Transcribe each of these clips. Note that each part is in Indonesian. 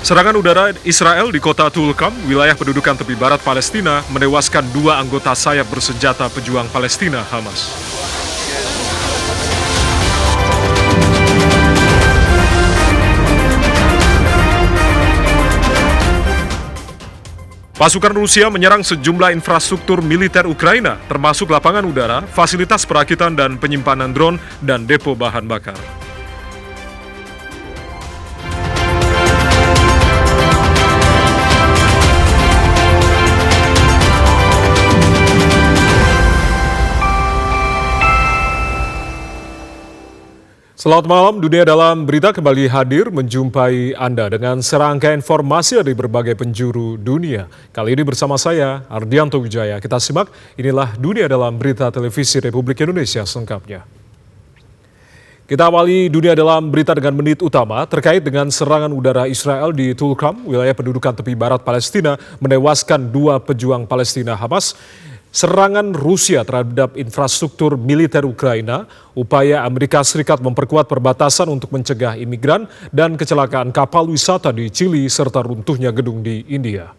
Serangan udara Israel di kota Tulkam, wilayah pendudukan tepi barat Palestina, menewaskan 2 anggota sayap bersenjata pejuang Palestina, Hamas. Pasukan Rusia menyerang sejumlah infrastruktur militer Ukraina, termasuk lapangan udara, fasilitas perakitan dan penyimpanan drone, dan depo bahan bakar. Selamat malam, Dunia Dalam Berita kembali hadir menjumpai Anda dengan serangkaian informasi dari berbagai penjuru dunia. Kali ini bersama saya, Ardianto Wijaya. Kita simak, inilah Dunia Dalam Berita Televisi Republik Indonesia selengkapnya. Kita awali Dunia Dalam Berita dengan menit utama terkait dengan serangan udara Israel di Tulkam, wilayah pendudukan tepi barat Palestina, menewaskan 2 pejuang Palestina Hamas. Serangan Rusia terhadap infrastruktur militer Ukraina, upaya Amerika Serikat memperkuat perbatasan untuk mencegah imigran, dan kecelakaan kapal wisata di Chili serta runtuhnya gedung di India.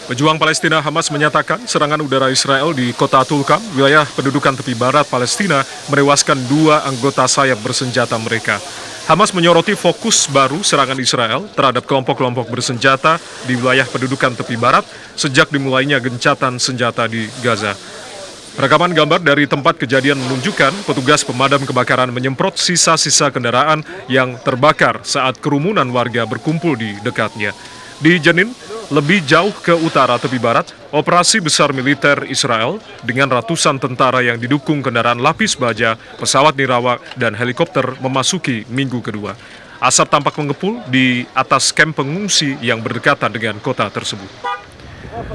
Pejuang Palestina Hamas menyatakan serangan udara Israel di kota Tulkam, wilayah pendudukan tepi barat Palestina, menewaskan 2 anggota sayap bersenjata mereka. Hamas menyoroti fokus baru serangan Israel terhadap kelompok-kelompok bersenjata di wilayah pendudukan tepi barat sejak dimulainya gencatan senjata di Gaza. Rekaman gambar dari tempat kejadian menunjukkan petugas pemadam kebakaran menyemprot sisa-sisa kendaraan yang terbakar saat kerumunan warga berkumpul di dekatnya. Di Jenin, lebih jauh ke utara tepi barat, operasi besar militer Israel dengan ratusan tentara yang didukung kendaraan lapis baja, pesawat nirawak, dan helikopter memasuki minggu kedua. Asap tampak mengepul di atas kamp pengungsi yang berdekatan dengan kota tersebut.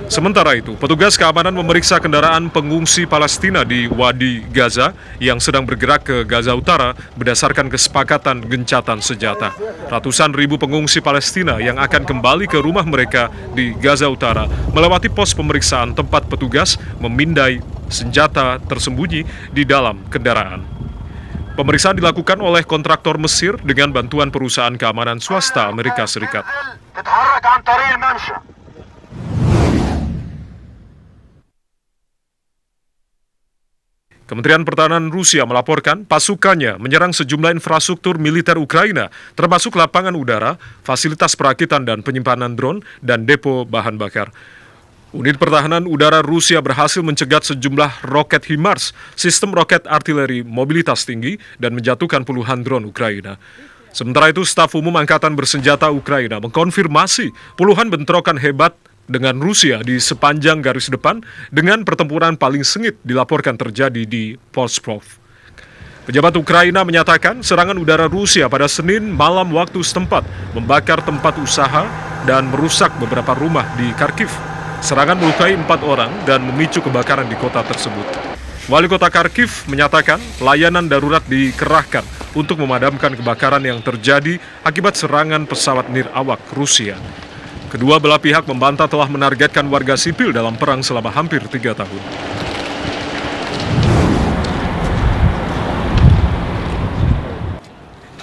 Sementara itu, petugas keamanan memeriksa kendaraan pengungsi Palestina di Wadi Gaza yang sedang bergerak ke Gaza Utara berdasarkan kesepakatan gencatan senjata. Ratusan ribu pengungsi Palestina yang akan kembali ke rumah mereka di Gaza Utara melewati pos pemeriksaan tempat petugas memindai senjata tersembunyi di dalam kendaraan. Pemeriksaan dilakukan oleh kontraktor Mesir dengan bantuan perusahaan keamanan swasta Amerika Serikat. Kementerian Pertahanan Rusia melaporkan pasukannya menyerang sejumlah infrastruktur militer Ukraina, termasuk lapangan udara, fasilitas perakitan dan penyimpanan drone, dan depo bahan bakar. Unit pertahanan udara Rusia berhasil mencegat sejumlah roket HIMARS, sistem roket artileri mobilitas tinggi, dan menjatuhkan puluhan drone Ukraina. Sementara itu, staf umum Angkatan Bersenjata Ukraina mengkonfirmasi puluhan bentrokan hebat dengan Rusia di sepanjang garis depan dengan pertempuran paling sengit dilaporkan terjadi di Polsprov. Pejabat Ukraina menyatakan serangan udara Rusia pada Senin malam waktu setempat membakar tempat usaha dan merusak beberapa rumah di Kharkiv. Serangan melukai 4 orang dan memicu kebakaran di kota tersebut. Wali kota Kharkiv menyatakan layanan darurat dikerahkan untuk memadamkan kebakaran yang terjadi akibat serangan pesawat nirawak Rusia. Kedua belah pihak membantah telah menargetkan warga sipil dalam perang selama hampir 3 tahun.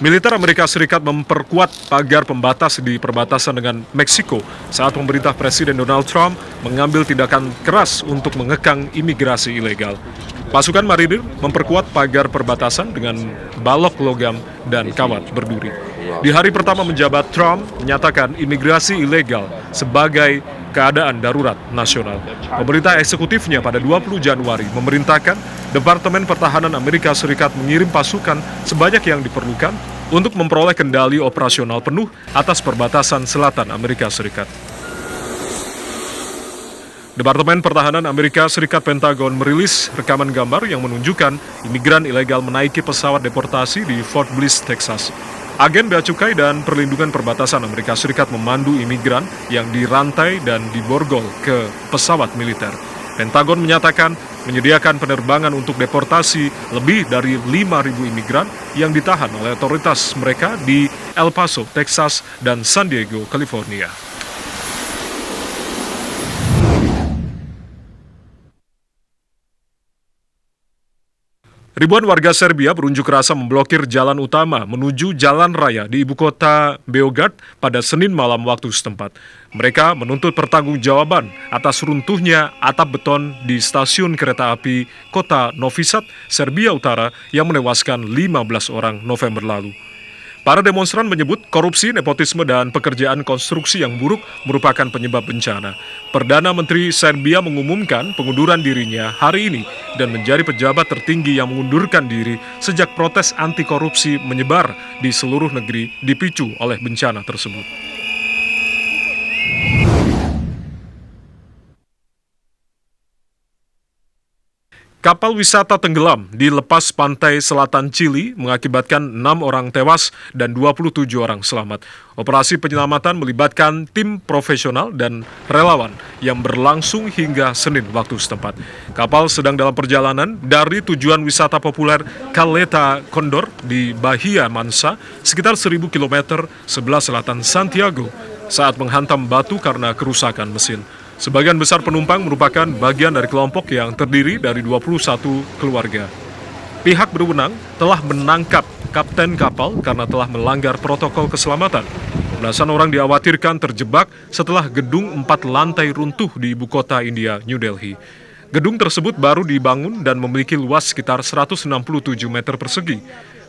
Militer Amerika Serikat memperkuat pagar pembatas di perbatasan dengan Meksiko saat pemerintah Presiden Donald Trump mengambil tindakan keras untuk mengekang imigrasi ilegal. Pasukan marinir memperkuat pagar perbatasan dengan balok logam dan kawat berduri. Di hari pertama menjabat, Trump menyatakan imigrasi ilegal sebagai keadaan darurat nasional. Pemerintah eksekutifnya pada 20 Januari memerintahkan Departemen Pertahanan Amerika Serikat mengirim pasukan sebanyak yang diperlukan untuk memperoleh kendali operasional penuh atas perbatasan selatan Amerika Serikat. Departemen Pertahanan Amerika Serikat Pentagon merilis rekaman gambar yang menunjukkan imigran ilegal menaiki pesawat deportasi di Fort Bliss, Texas. Agen Bea Cukai dan Perlindungan Perbatasan Amerika Serikat memandu imigran yang dirantai dan diborgol ke pesawat militer. Pentagon menyatakan menyediakan penerbangan untuk deportasi lebih dari 5.000 imigran yang ditahan oleh otoritas mereka di El Paso, Texas, dan San Diego, California. Ribuan warga Serbia berunjuk rasa memblokir jalan utama menuju jalan raya di ibu kota Beograd pada Senin malam waktu setempat. Mereka menuntut pertanggungjawaban atas runtuhnya atap beton di stasiun kereta api kota Novi Sad, Serbia Utara yang menewaskan 15 orang November lalu. Para demonstran menyebut korupsi, nepotisme, dan pekerjaan konstruksi yang buruk merupakan penyebab bencana. Perdana Menteri Serbia mengumumkan pengunduran dirinya hari ini dan menjadi pejabat tertinggi yang mengundurkan diri sejak protes anti korupsi menyebar di seluruh negeri dipicu oleh bencana tersebut. Kapal wisata tenggelam di lepas pantai selatan Chili mengakibatkan 6 orang tewas dan 27 orang selamat. Operasi penyelamatan melibatkan tim profesional dan relawan yang berlangsung hingga Senin waktu setempat. Kapal sedang dalam perjalanan dari tujuan wisata populer Caleta Condor di Bahia Mansa, sekitar 1.000 km sebelah selatan Santiago, saat menghantam batu karena kerusakan mesin. Sebagian besar penumpang merupakan bagian dari kelompok yang terdiri dari 21 keluarga. Pihak berwenang telah menangkap kapten kapal karena telah melanggar protokol keselamatan. Belasan orang dikhawatirkan terjebak setelah gedung 4 lantai runtuh di ibu kota India, New Delhi. Gedung tersebut baru dibangun dan memiliki luas sekitar 167 meter persegi.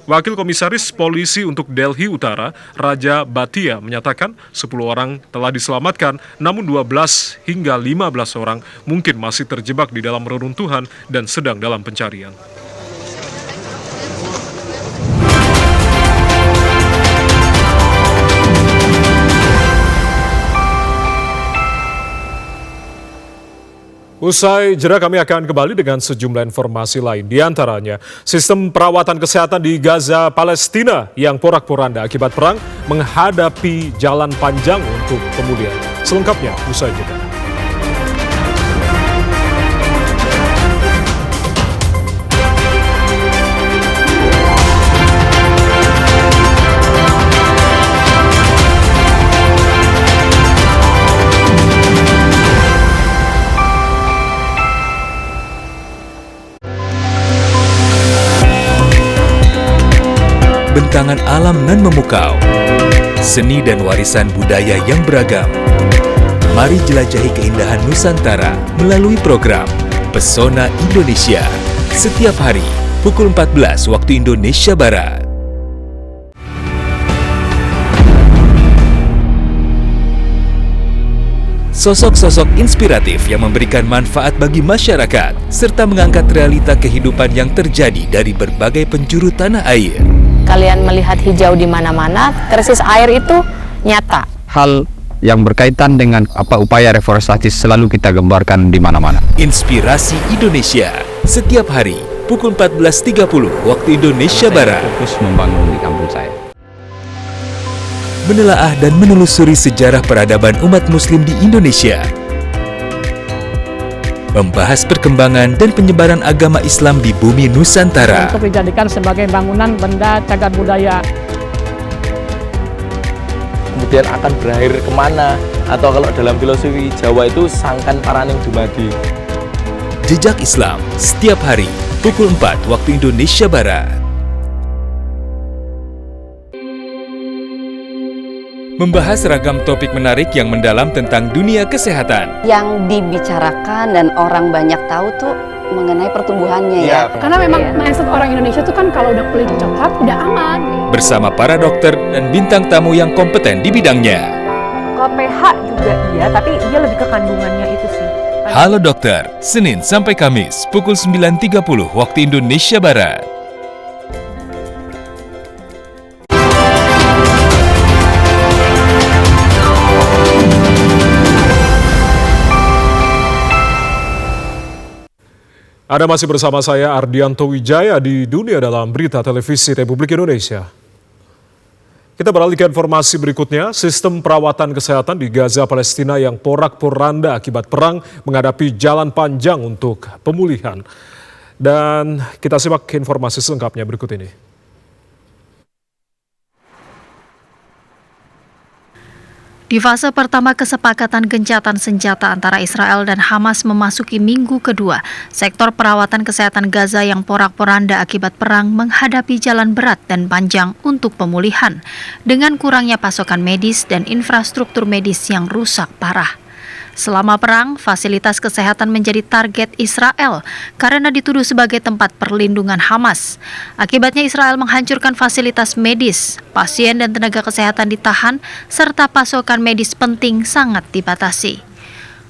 Wakil Komisaris Polisi untuk Delhi Utara, Raja Bhatia, menyatakan 10 orang telah diselamatkan, namun 12 hingga 15 orang mungkin masih terjebak di dalam reruntuhan dan sedang dalam pencarian. Usai jeda kami akan kembali dengan sejumlah informasi lain. Di antaranya, sistem perawatan kesehatan di Gaza, Palestina yang porak-poranda akibat perang menghadapi jalan panjang untuk pemulihan. Selengkapnya usai jeda. Bentangan alam nan memukau, seni dan warisan budaya yang beragam. Mari jelajahi keindahan Nusantara melalui program Pesona Indonesia. Setiap hari, pukul 14 waktu Indonesia Barat. Sosok-sosok inspiratif yang memberikan manfaat bagi masyarakat, serta mengangkat realita kehidupan yang terjadi dari berbagai penjuru tanah air. Kalian melihat hijau di mana-mana, krisis air itu nyata. Hal yang berkaitan dengan upaya reforestasi selalu kita gambarkan di mana-mana. Inspirasi Indonesia, setiap hari pukul 14.30 waktu Indonesia Barat. Fokus membangun di kampung saya. Menelaah dan menelusuri sejarah peradaban umat muslim di Indonesia. Membahas perkembangan dan penyebaran agama Islam di bumi Nusantara. Untuk dijadikan sebagai bangunan benda cagar budaya. Kemudian akan berakhir kemana? Atau kalau dalam filosofi Jawa itu sangkan paraning dumadi. Jejak Islam, setiap hari, pukul 4 waktu Indonesia Barat. Membahas ragam topik menarik yang mendalam tentang dunia kesehatan. Yang dibicarakan dan orang banyak tahu tuh mengenai pertumbuhannya ya. Karena memang mindset orang Indonesia tuh kan kalau udah kulit coklat udah aman. Bersama para dokter dan bintang tamu yang kompeten di bidangnya. Kalau pH juga iya, tapi dia lebih ke kandungannya itu sih. Halo Dokter, Senin sampai Kamis pukul 9.30 waktu Indonesia Barat. Anda masih bersama saya Ardianto Wijaya di Dunia Dalam Berita Televisi Republik Indonesia. Kita beralih ke informasi berikutnya. Sistem perawatan kesehatan di Gaza, Palestina yang porak-poranda akibat perang menghadapi jalan panjang untuk pemulihan. Dan kita simak informasi selengkapnya berikut ini. Di fase pertama kesepakatan gencatan senjata antara Israel dan Hamas memasuki minggu kedua, sektor perawatan kesehatan Gaza yang porak-poranda akibat perang menghadapi jalan berat dan panjang untuk pemulihan, dengan kurangnya pasokan medis dan infrastruktur medis yang rusak parah. Selama perang, fasilitas kesehatan menjadi target Israel karena dituduh sebagai tempat perlindungan Hamas. Akibatnya Israel menghancurkan fasilitas medis, pasien dan tenaga kesehatan ditahan, serta pasokan medis penting sangat dibatasi.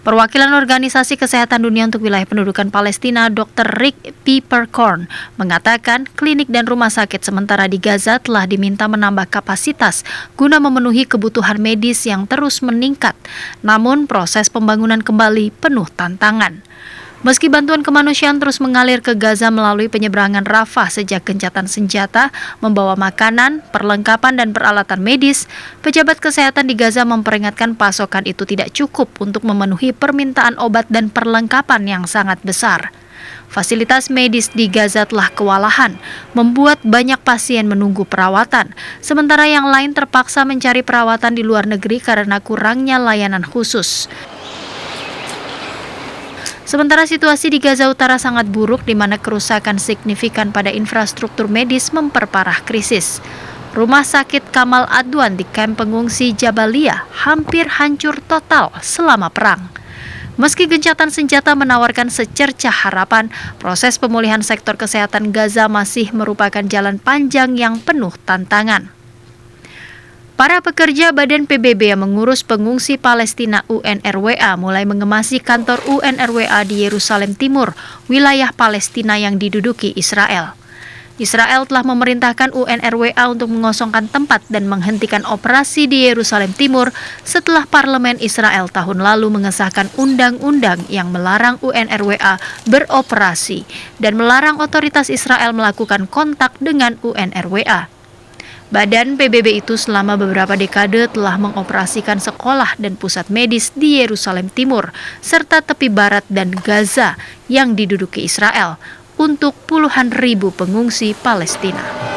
Perwakilan Organisasi Kesehatan Dunia untuk Wilayah Pendudukan Palestina, Dr. Rick Peppercorn, mengatakan klinik dan rumah sakit sementara di Gaza telah diminta menambah kapasitas guna memenuhi kebutuhan medis yang terus meningkat. Namun, proses pembangunan kembali penuh tantangan. Meski bantuan kemanusiaan terus mengalir ke Gaza melalui penyeberangan Rafah sejak gencatan senjata, membawa makanan, perlengkapan, dan peralatan medis, pejabat kesehatan di Gaza memperingatkan pasokan itu tidak cukup untuk memenuhi permintaan obat dan perlengkapan yang sangat besar. Fasilitas medis di Gaza telah kewalahan, membuat banyak pasien menunggu perawatan, sementara yang lain terpaksa mencari perawatan di luar negeri karena kurangnya layanan khusus. Sementara situasi di Gaza Utara sangat buruk di mana kerusakan signifikan pada infrastruktur medis memperparah krisis. Rumah sakit Kamal Adwan di kamp pengungsi Jabalia hampir hancur total selama perang. Meski gencatan senjata menawarkan secercah harapan, proses pemulihan sektor kesehatan Gaza masih merupakan jalan panjang yang penuh tantangan. Para pekerja Badan PBB yang mengurus pengungsi Palestina UNRWA mulai mengemasi kantor UNRWA di Yerusalem Timur, wilayah Palestina yang diduduki Israel. Israel telah memerintahkan UNRWA untuk mengosongkan tempat dan menghentikan operasi di Yerusalem Timur setelah parlemen Israel tahun lalu mengesahkan undang-undang yang melarang UNRWA beroperasi dan melarang otoritas Israel melakukan kontak dengan UNRWA. Badan PBB itu selama beberapa dekade telah mengoperasikan sekolah dan pusat medis di Yerusalem Timur, serta tepi barat dan Gaza yang diduduki Israel untuk puluhan ribu pengungsi Palestina.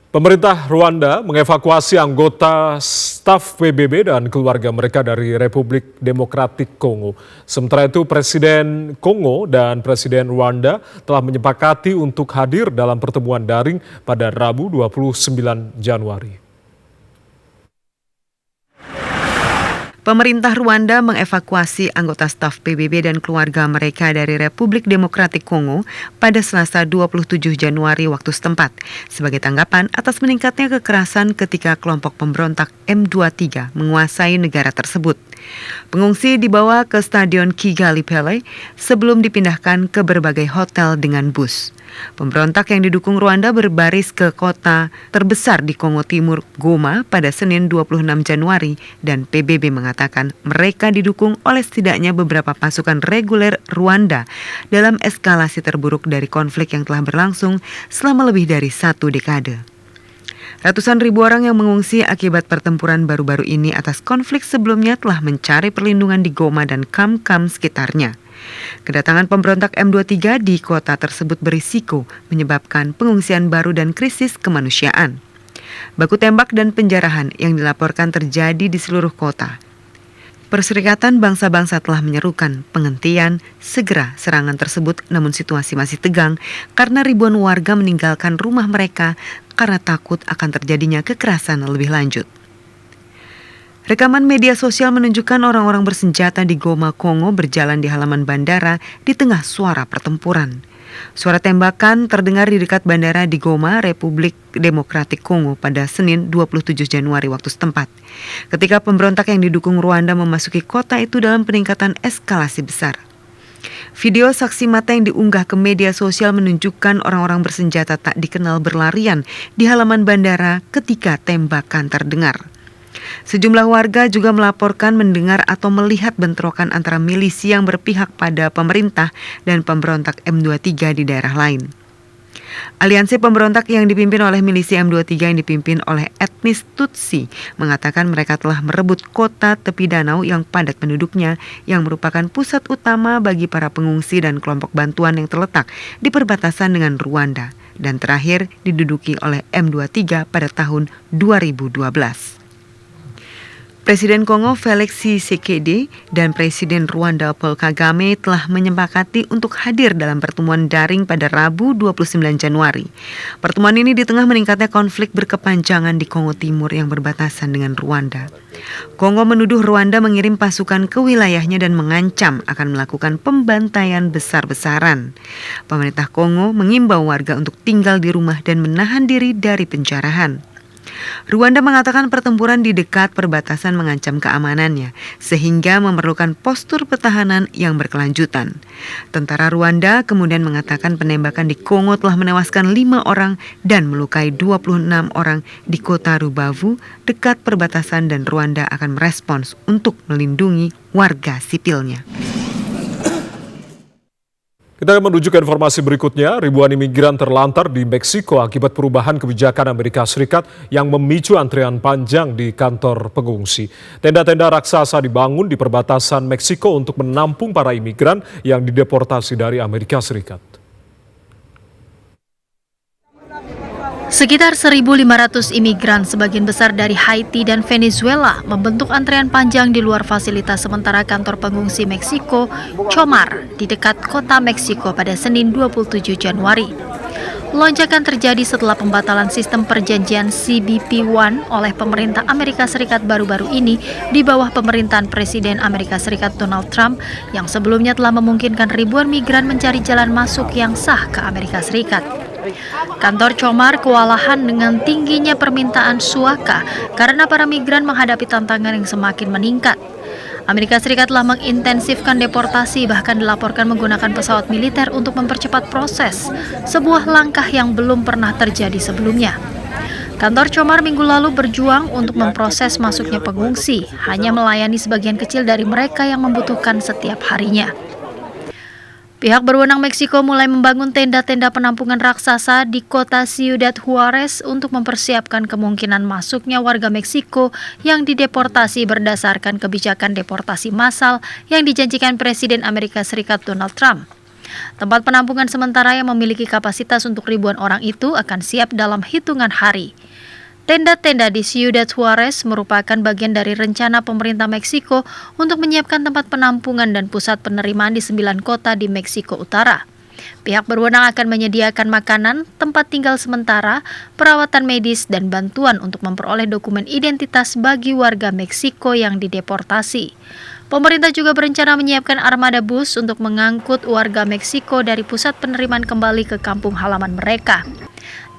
Pemerintah Rwanda mengevakuasi anggota staf PBB dan keluarga mereka dari Republik Demokratik Kongo. Sementara itu Presiden Kongo dan Presiden Rwanda telah menyepakati untuk hadir dalam pertemuan daring pada Rabu 29 Januari. Pemerintah Rwanda mengevakuasi anggota staf PBB dan keluarga mereka dari Republik Demokratik Kongo pada Selasa 27 Januari waktu setempat sebagai tanggapan atas meningkatnya kekerasan ketika kelompok pemberontak M23 menguasai negara tersebut. Pengungsi dibawa ke Stadion Kigali Pele sebelum dipindahkan ke berbagai hotel dengan bus. Pemberontak yang didukung Rwanda berbaris ke kota terbesar di Kongo Timur, Goma, pada Senin 26 Januari dan PBB mengatakan mereka didukung oleh setidaknya beberapa pasukan reguler Rwanda dalam eskalasi terburuk dari konflik yang telah berlangsung selama lebih dari 1 dekade. Ratusan ribu orang yang mengungsi akibat pertempuran baru-baru ini atas konflik sebelumnya telah mencari perlindungan di Goma dan kam-kam sekitarnya. Kedatangan pemberontak M23 di kota tersebut berisiko menyebabkan pengungsian baru dan krisis kemanusiaan. Baku tembak dan penjarahan yang dilaporkan terjadi di seluruh kota. Perserikatan Bangsa-Bangsa telah menyerukan penghentian segera serangan tersebut, namun situasi masih tegang karena ribuan warga meninggalkan rumah mereka karena takut akan terjadinya kekerasan lebih lanjut. Rekaman media sosial menunjukkan orang-orang bersenjata di Goma, Kongo berjalan di halaman bandara di tengah suara pertempuran. Suara tembakan terdengar di dekat bandara di Goma, Republik Demokratik Kongo pada Senin 27 Januari waktu setempat. Ketika pemberontak yang didukung Rwanda memasuki kota itu dalam peningkatan eskalasi besar. Video saksi mata yang diunggah ke media sosial menunjukkan orang-orang bersenjata tak dikenal berlarian di halaman bandara ketika tembakan terdengar. Sejumlah warga juga melaporkan mendengar atau melihat bentrokan antara milisi yang berpihak pada pemerintah dan pemberontak M23 di daerah lain. Aliansi pemberontak yang dipimpin oleh milisi M23 yang dipimpin oleh etnis Tutsi mengatakan mereka telah merebut kota tepi danau yang padat penduduknya yang merupakan pusat utama bagi para pengungsi dan kelompok bantuan yang terletak di perbatasan dengan Rwanda dan terakhir diduduki oleh M23 pada tahun 2012. Presiden Kongo Felix Tshisekedi dan Presiden Rwanda Paul Kagame telah menyepakati untuk hadir dalam pertemuan daring pada Rabu 29 Januari. Pertemuan ini di tengah meningkatnya konflik berkepanjangan di Kongo Timur yang berbatasan dengan Rwanda. Kongo menuduh Rwanda mengirim pasukan ke wilayahnya dan mengancam akan melakukan pembantaian besar-besaran. Pemerintah Kongo mengimbau warga untuk tinggal di rumah dan menahan diri dari penjarahan. Rwanda mengatakan pertempuran di dekat perbatasan mengancam keamanannya, sehingga memerlukan postur pertahanan yang berkelanjutan. Tentara Rwanda kemudian mengatakan penembakan di Kongo telah menewaskan 5 orang dan melukai 26 orang di kota Rubavu dekat perbatasan dan Rwanda akan merespons untuk melindungi warga sipilnya. Kita akan menuju ke informasi berikutnya. Ribuan imigran terlantar di Meksiko akibat perubahan kebijakan Amerika Serikat yang memicu antrean panjang di kantor pengungsi. Tenda-tenda raksasa dibangun di perbatasan Meksiko untuk menampung para imigran yang dideportasi dari Amerika Serikat. Sekitar 1.500 imigran sebagian besar dari Haiti dan Venezuela membentuk antrean panjang di luar fasilitas sementara kantor pengungsi Meksiko, Comar, di dekat kota Meksiko pada Senin 27 Januari. Lonjakan terjadi setelah pembatalan sistem perjanjian CBP-1 oleh pemerintah Amerika Serikat baru-baru ini di bawah pemerintahan Presiden Amerika Serikat Donald Trump yang sebelumnya telah memungkinkan ribuan migran mencari jalan masuk yang sah ke Amerika Serikat. Kantor Comar kewalahan dengan tingginya permintaan suaka karena para migran menghadapi tantangan yang semakin meningkat. Amerika Serikat telah mengintensifkan deportasi, bahkan dilaporkan menggunakan pesawat militer untuk mempercepat proses, sebuah langkah yang belum pernah terjadi sebelumnya. Kantor Comar minggu lalu berjuang untuk memproses masuknya pengungsi, hanya melayani sebagian kecil dari mereka yang membutuhkan setiap harinya. Pihak berwenang Meksiko mulai membangun tenda-tenda penampungan raksasa di kota Ciudad Juarez untuk mempersiapkan kemungkinan masuknya warga Meksiko yang dideportasi berdasarkan kebijakan deportasi massal yang dijanjikan Presiden Amerika Serikat Donald Trump. Tempat penampungan sementara yang memiliki kapasitas untuk ribuan orang itu akan siap dalam hitungan hari. Tenda-tenda di Ciudad Juarez merupakan bagian dari rencana pemerintah Meksiko untuk menyiapkan tempat penampungan dan pusat penerimaan di 9 kota di Meksiko Utara. Pihak berwenang akan menyediakan makanan, tempat tinggal sementara, perawatan medis, dan bantuan untuk memperoleh dokumen identitas bagi warga Meksiko yang dideportasi. Pemerintah juga berencana menyiapkan armada bus untuk mengangkut warga Meksiko dari pusat penerimaan kembali ke kampung halaman mereka.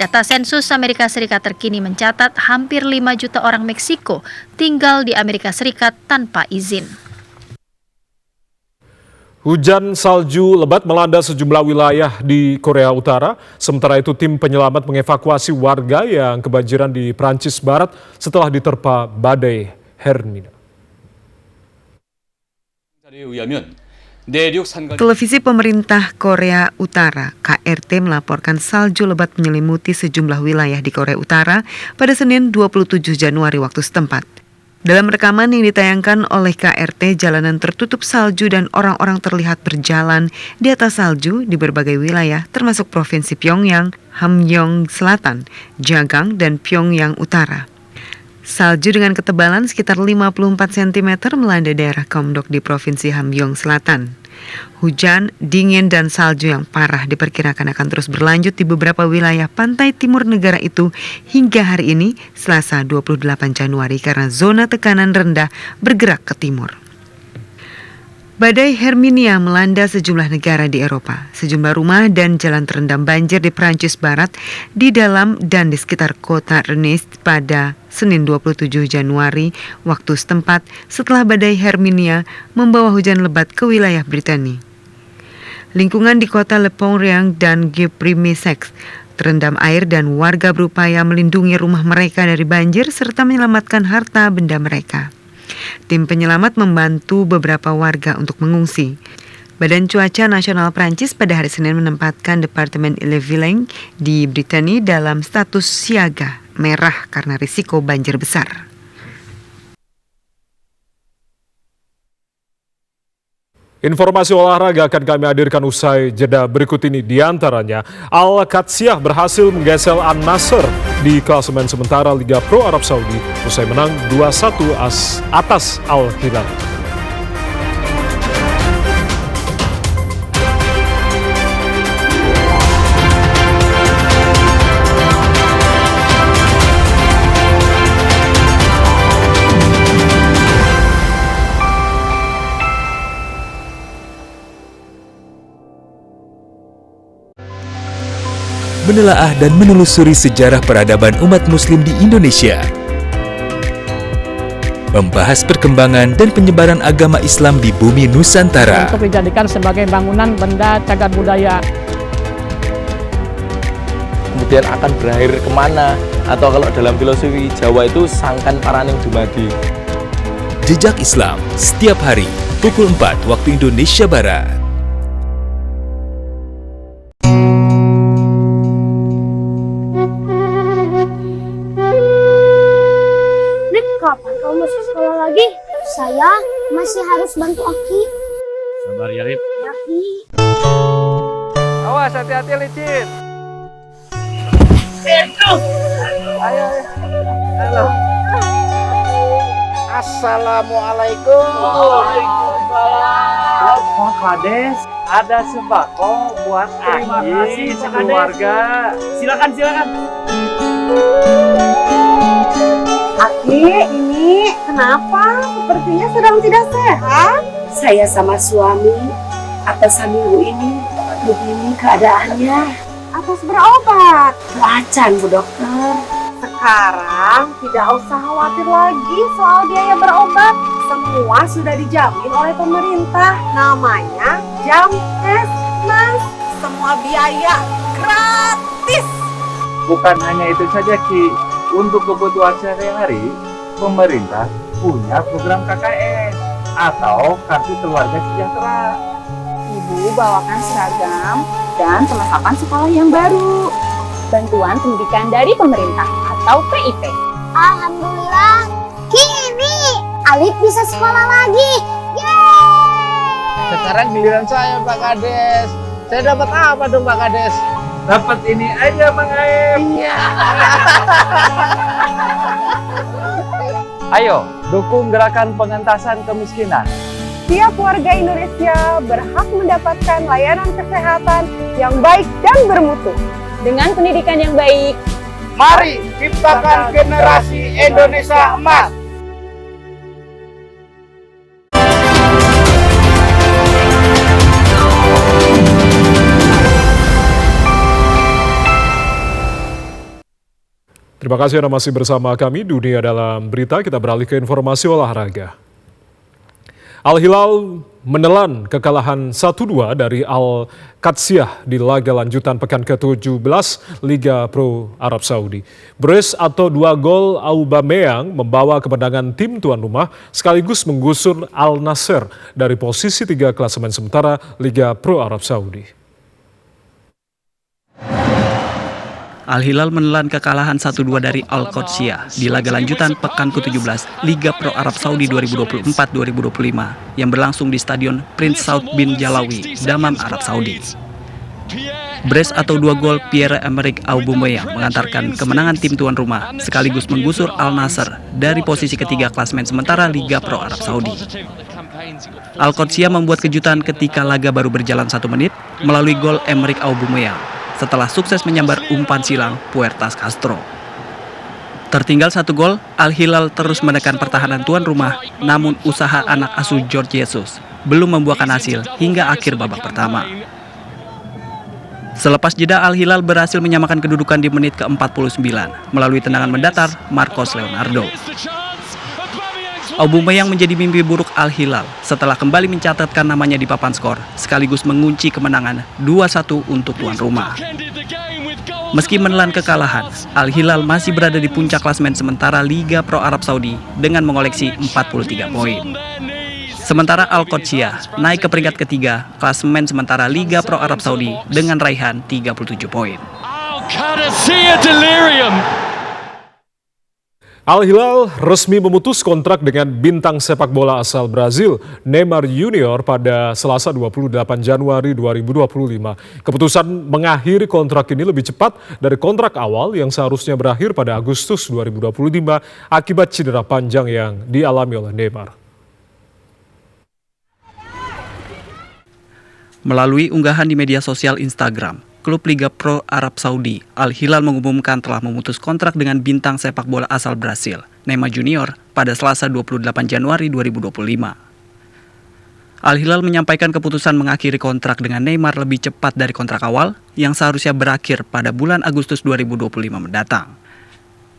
Data sensus Amerika Serikat terkini mencatat hampir 5 juta orang Meksiko tinggal di Amerika Serikat tanpa izin. Hujan salju lebat melanda sejumlah wilayah di Korea Utara. Sementara itu tim penyelamat mengevakuasi warga yang kebanjiran di Prancis Barat setelah diterpa badai Hermine. Televisi pemerintah Korea Utara KRT melaporkan salju lebat menyelimuti sejumlah wilayah di Korea Utara pada Senin 27 Januari waktu setempat. Dalam rekaman yang ditayangkan oleh KRT, jalanan tertutup salju dan orang-orang terlihat berjalan di atas salju di berbagai wilayah termasuk Provinsi Pyongyang, Hamgyong Selatan, Jagang, dan Pyongyang Utara. Salju dengan ketebalan sekitar 54 cm melanda daerah Komdok di Provinsi Hamgyong Selatan. Hujan, dingin, dan salju yang parah diperkirakan akan terus berlanjut di beberapa wilayah pantai timur negara itu hingga hari ini, Selasa 28 Januari, karena zona tekanan rendah bergerak ke timur. Badai Hermine melanda sejumlah negara di Eropa. Sejumlah rumah dan jalan terendam banjir di Prancis Barat, di dalam dan di sekitar kota Rennes pada Senin 27 Januari waktu setempat setelah badai Hermine membawa hujan lebat ke wilayah Britania. Lingkungan di kota Le Pont-Riang dan Geprimessex terendam air dan warga berupaya melindungi rumah mereka dari banjir serta menyelamatkan harta benda mereka. Tim penyelamat membantu beberapa warga untuk mengungsi. Badan Cuaca Nasional Prancis pada hari Senin menempatkan Departemen Ille-et-Vilaine di Britania dalam status siaga merah karena risiko banjir besar. Informasi olahraga akan kami hadirkan usai jeda berikut ini. Di antaranya, Al-Qadsiah berhasil menggeser Al-Nassr di klasemen sementara Liga Pro Arab Saudi usai menang 2-1 atas Al-Hilal. Menelaah dan menelusuri sejarah peradaban umat muslim di Indonesia. Membahas perkembangan dan penyebaran agama Islam di bumi Nusantara. Untuk dijadikan sebagai bangunan benda cagar budaya. Kemudian akan berakhir kemana? Atau kalau dalam filosofi Jawa itu sangkan paraning dumadi. Jejak Islam setiap hari pukul 4 waktu Indonesia Barat. Kapan kamu masuk sekolah lagi? Saya masih harus bantu Aki. Sabar ya, Rip. Ya, Ki. Awas, hati-hati licin. Ayo. Halo. Assalamualaikum. Waalaikumsalam. Pak Kades, ada sembako buat Aki sekeluarga. Silakan. Aki, ini kenapa? Sepertinya sedang tidak sehat. Saya sama suami atas minggu ini begini keadaannya. Atas berobat? Acan, Bu Dokter. Sekarang tidak usah khawatir lagi soal biaya berobat. Semua sudah dijamin oleh pemerintah. Namanya Jamkesmas. Semua biaya gratis. Bukan hanya itu saja, Ki. Untuk kebutuhan sehari-hari, pemerintah punya program KKS atau Kartu Keluarga Sejahtera. Ibu bawakan seragam dan perlengkapan sekolah yang baru. Bantuan pendidikan dari pemerintah atau PIP. Alhamdulillah, kini Alif bisa sekolah lagi. Yeay! Sekarang giliran saya, Pak Kades. Saya dapat apa dong, Pak Kades? Dapat ini aja, Mang Aep. Iya. Ayo, dukung gerakan pengentasan kemiskinan. Tiap warga Indonesia berhak mendapatkan layanan kesehatan yang baik dan bermutu. Dengan pendidikan yang baik, mari ciptakan generasi Indonesia emas. Terima kasih Anda masih bersama kami. Dunia dalam berita, kita beralih ke informasi olahraga. Al-Hilal menelan kekalahan 1-2 dari Al-Qadsiah di laga lanjutan pekan ke-17 Liga Pro Arab Saudi. Brace atau 2 gol Aubameyang membawa kemenangan tim tuan rumah sekaligus menggusur Al-Nassr dari posisi 3 klasemen sementara Liga Pro Arab Saudi. Al-Hilal menelan kekalahan 1-2 dari Al-Qadsiah di laga lanjutan pekan ke-17 Liga Pro Arab Saudi 2024-2025 yang berlangsung di Stadion Prince Saud bin Jalawi, Dammam, Arab Saudi. Brace atau 2 gol Pierre-Emerick Aubameyang mengantarkan kemenangan tim tuan rumah sekaligus menggusur Al-Nassr dari posisi ketiga klasemen sementara Liga Pro Arab Saudi. Al-Qadsiah membuat kejutan ketika laga baru berjalan 1 menit melalui gol Emerick Aubameyang setelah sukses menyambar umpan silang Puertas Castro. Tertinggal 1 gol, Al-Hilal terus menekan pertahanan tuan rumah, namun usaha anak asuh George Jesus belum membuahkan hasil hingga akhir babak pertama. Selepas jeda, Al-Hilal berhasil menyamakan kedudukan di menit ke-49 melalui tendangan mendatar Marcos Leonardo. Aubameyang menjadi mimpi buruk Al-Hilal setelah kembali mencatatkan namanya di papan skor sekaligus mengunci kemenangan 2-1 untuk tuan rumah. Meski menelan kekalahan, Al-Hilal masih berada di puncak klasemen sementara Liga Pro Arab Saudi dengan mengoleksi 43 poin. Sementara Al-Qodsiah naik ke peringkat ketiga klasemen sementara Liga Pro Arab Saudi dengan raihan 37 poin. Al-Hilal resmi memutus kontrak dengan bintang sepak bola asal Brazil, Neymar Junior pada Selasa 28 Januari 2025. Keputusan mengakhiri kontrak ini lebih cepat dari kontrak awal yang seharusnya berakhir pada Agustus 2025 akibat cedera panjang yang dialami oleh Neymar. Melalui unggahan di media sosial Instagram, klub Liga Pro Arab Saudi, Al-Hilal mengumumkan telah memutus kontrak dengan bintang sepak bola asal Brasil, Neymar Junior, pada Selasa 28 Januari 2025. Al-Hilal menyampaikan keputusan mengakhiri kontrak dengan Neymar lebih cepat dari kontrak awal yang seharusnya berakhir pada bulan Agustus 2025 mendatang.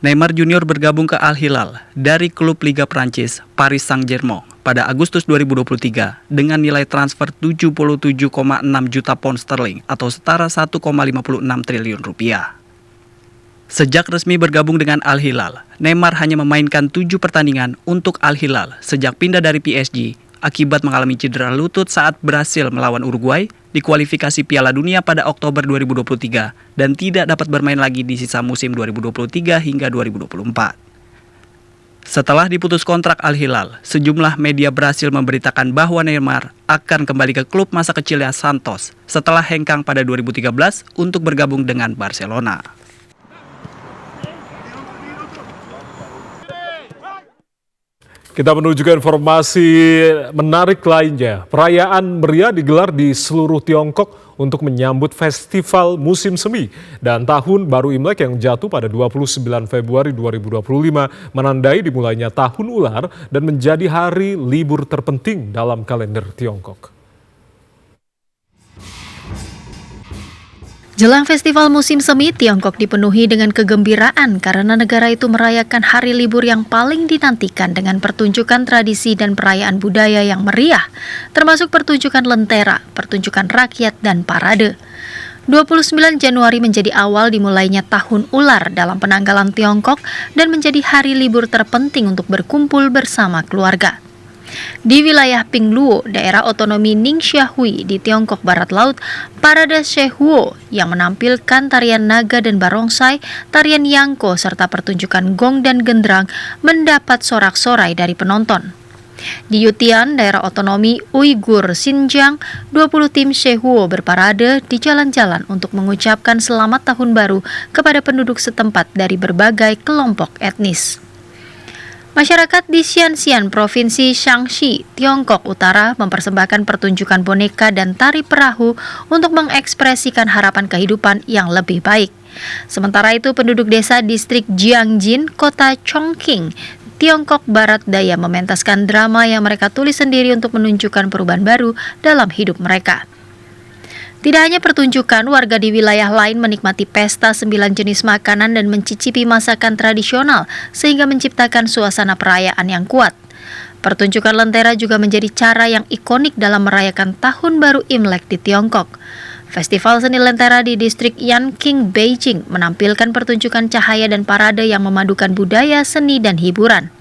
Neymar Junior bergabung ke Al-Hilal dari klub Liga Prancis, Paris Saint-Germain, pada Agustus 2023 dengan nilai transfer 77,6 juta pound sterling atau setara 1,56 triliun rupiah. Sejak resmi bergabung dengan Al-Hilal, Neymar hanya memainkan 7 pertandingan untuk Al-Hilal sejak pindah dari PSG akibat mengalami cedera lutut saat berhasil melawan Uruguay di kualifikasi Piala Dunia pada Oktober 2023 dan tidak dapat bermain lagi di sisa musim 2023 hingga 2024. Setelah diputus kontrak Al-Hilal, sejumlah media Brasil memberitakan bahwa Neymar akan kembali ke klub masa kecilnya Santos setelah hengkang pada 2013 untuk bergabung dengan Barcelona. Kita menuju ke informasi menarik lainnya. Perayaan meriah digelar di seluruh Tiongkok untuk menyambut festival musim semi dan tahun baru Imlek yang jatuh pada 29 Februari 2025 menandai dimulainya tahun ular dan menjadi hari libur terpenting dalam kalender Tiongkok. Jelang festival musim semi, Tiongkok dipenuhi dengan kegembiraan karena negara itu merayakan hari libur yang paling dinantikan dengan pertunjukan tradisi dan perayaan budaya yang meriah, termasuk pertunjukan lentera, pertunjukan rakyat, dan parade. 29 Januari menjadi awal dimulainya tahun ular dalam penanggalan Tiongkok dan menjadi hari libur terpenting untuk berkumpul bersama keluarga. Di wilayah Pingluo, daerah otonomi Ningxia-hui di Tiongkok Barat Laut, parade Shehuo yang menampilkan tarian naga dan barongsai, tarian yangko, serta pertunjukan gong dan gendrang mendapat sorak-sorai dari penonton. Di Yutian, daerah otonomi Uighur Xinjiang, 20 tim Shehuo berparade di jalan-jalan untuk mengucapkan selamat tahun baru kepada penduduk setempat dari berbagai kelompok etnis. Masyarakat di Xianxian, Provinsi Shaanxi, Tiongkok Utara mempersembahkan pertunjukan boneka dan tari perahu untuk mengekspresikan harapan kehidupan yang lebih baik. Sementara itu, penduduk desa distrik Jiangjin, kota Chongqing, Tiongkok Barat Daya mementaskan drama yang mereka tulis sendiri untuk menunjukkan perubahan baru dalam hidup mereka. Tidak hanya pertunjukan, warga di wilayah lain menikmati pesta 9 jenis makanan dan mencicipi masakan tradisional sehingga menciptakan suasana perayaan yang kuat. Pertunjukan lentera juga menjadi cara yang ikonik dalam merayakan Tahun Baru Imlek di Tiongkok. Festival seni lentera di distrik Yanqing, Beijing menampilkan pertunjukan cahaya dan parade yang memadukan budaya, seni, dan hiburan.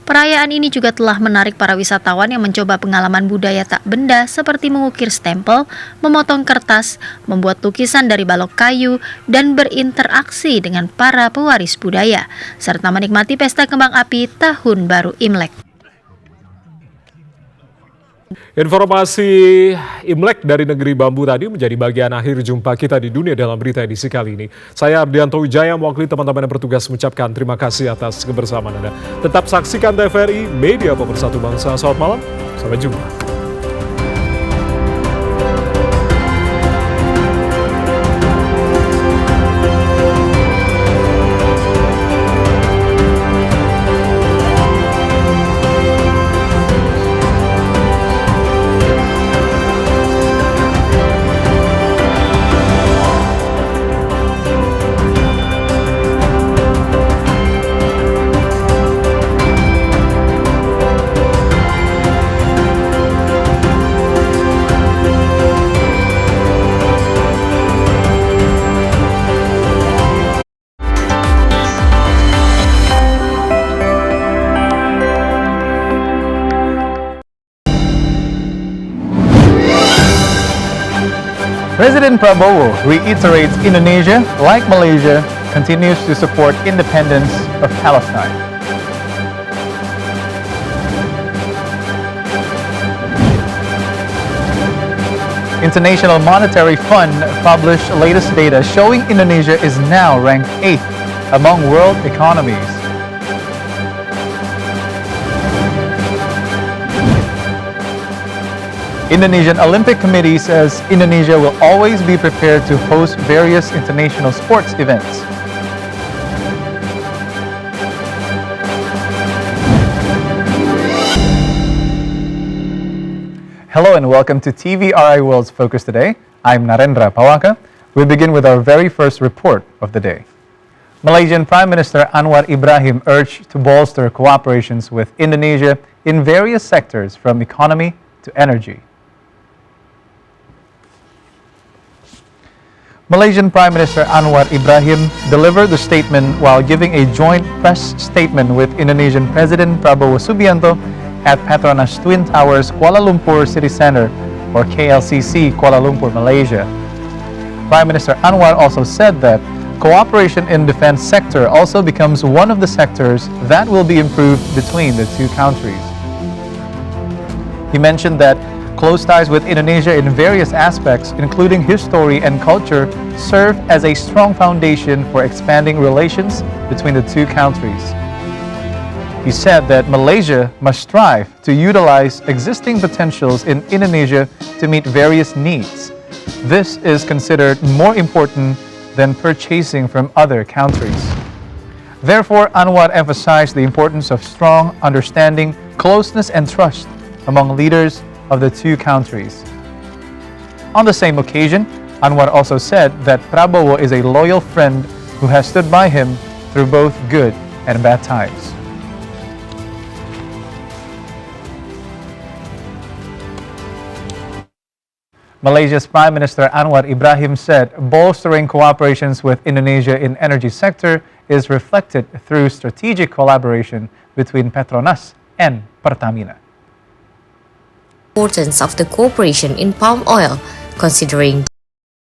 Perayaan ini juga telah menarik para wisatawan yang mencoba pengalaman budaya tak benda seperti mengukir stempel, memotong kertas, membuat lukisan dari balok kayu, dan berinteraksi dengan para pewaris budaya, serta menikmati pesta kembang api Tahun Baru Imlek. Informasi Imlek dari negeri bambu tadi menjadi bagian akhir jumpa kita di Dunia Dalam Berita edisi kali ini. Saya Ardianto Wijaya mewakili teman-teman yang bertugas mengucapkan terima kasih atas kebersamaan Anda. Tetap saksikan TVRI, media pemersatu bangsa. Selamat malam, sampai jumpa. President Prabowo reiterates Indonesia, like Malaysia, continues to support independence of Palestine. International Monetary Fund published latest data showing Indonesia is now ranked 8th among world economies. Indonesian Olympic Committee says Indonesia will always be prepared to host various international sports events. Hello and welcome to TVRI World's Focus Today. I'm Narendra Pawaka. We begin with our very first report of the day. Malaysian Prime Minister Anwar Ibrahim urged to bolster cooperations with Indonesia in various sectors from economy to energy. Malaysian Prime Minister Anwar Ibrahim delivered the statement while giving a joint press statement with Indonesian President Prabowo Subianto at Petronas Twin Towers Kuala Lumpur City Center, or KLCC, Kuala Lumpur, Malaysia. Prime Minister Anwar also said that cooperation in defense sector also becomes one of the sectors that will be improved between the two countries. He mentioned that close ties with Indonesia in various aspects, including history and culture, serve as a strong foundation for expanding relations between the two countries. He said that Malaysia must strive to utilize existing potentials in Indonesia to meet various needs. This is considered more important than purchasing from other countries. Therefore, Anwar emphasized the importance of strong understanding, closeness, and trust among leaders of the two countries. On the same occasion, Anwar also said that Prabowo is a loyal friend who has stood by him through both good and bad times. Malaysia's Prime Minister Anwar Ibrahim said bolstering cooperations with Indonesia in energy sector is reflected through strategic collaboration between Petronas and Pertamina. Importance of the cooperation in palm oil, considering